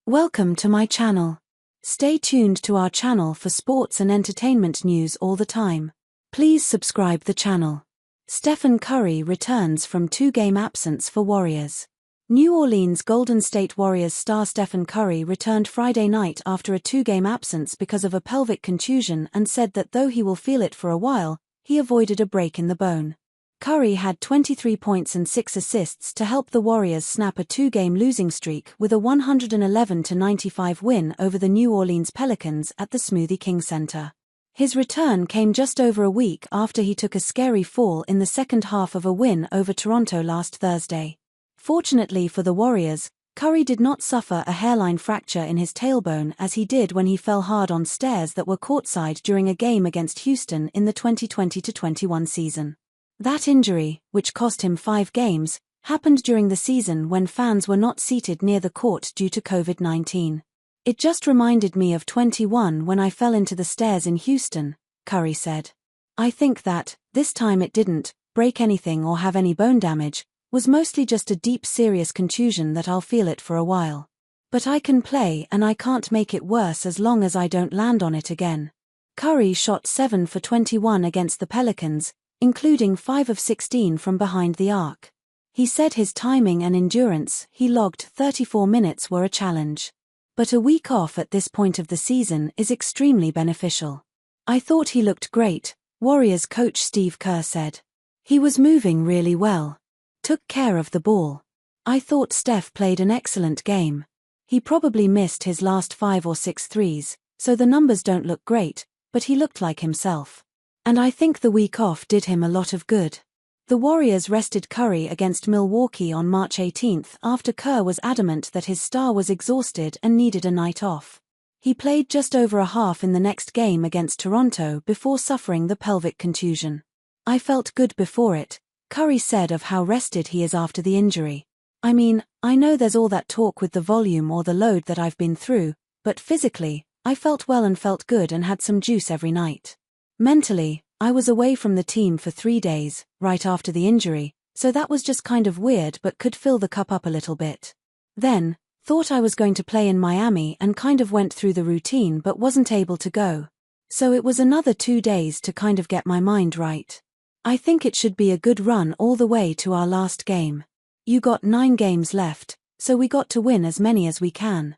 Welcome to my channel. Stay tuned to our channel for sports and entertainment news all the time. Please subscribe the channel. Stephen Curry returns from 2-game absence for Warriors. New Orleans Golden State Warriors star Stephen Curry returned Friday night after a 2-game absence because of a pelvic contusion and said that though he will feel it for a while, he avoided a break in the bone. Curry had 23 points and 6 assists to help the Warriors snap a 2-game losing streak with a 111-95 win over the New Orleans Pelicans at the Smoothie King Center. His return came just over a week after he took a scary fall in the second half of a win over Toronto last Thursday. Fortunately for the Warriors, Curry did not suffer a hairline fracture in his tailbone as he did when he fell hard on stairs that were courtside during a game against Houston in the 2020-21 season. That injury, which cost him 5 games, happened during the season when fans were not seated near the court due to COVID-19. It just reminded me of 21 when I fell into the stairs in Houston, Curry said. I think that, this time it didn't break anything or have any bone damage, was mostly just a deep serious contusion that I'll feel it for a while. But I can play and I can't make it worse as long as I don't land on it again. Curry shot 7 for 21 against the Pelicans, including 5 of 16 from behind the arc. He said his timing and endurance, he logged 34 minutes, were a challenge. But a week off at this point of the season is extremely beneficial. I thought he looked great, Warriors coach Steve Kerr said. He was moving really well. Took care of the ball. I thought Steph played an excellent game. He probably missed his last 5 or 6 threes, so the numbers don't look great, but he looked like himself. And I think the week off did him a lot of good. The Warriors rested Curry against Milwaukee on March 18 after Kerr was adamant that his star was exhausted and needed a night off. He played just over a half in the next game against Toronto before suffering the pelvic contusion. I felt good before it, Curry said of how rested he is after the injury. I mean, I know there's all that talk with the volume or the load that I've been through, but physically, I felt well and felt good and had some juice every night. Mentally, I was away from the team for 3 days, right after the injury, so that was just kind of weird but could fill the cup up a little bit. Then, thought I was going to play in Miami and kind of went through the routine but wasn't able to go. So it was another 2 days to kind of get my mind right. I think it should be a good run all the way to our last game. You got 9 games left, so we got to win as many as we can.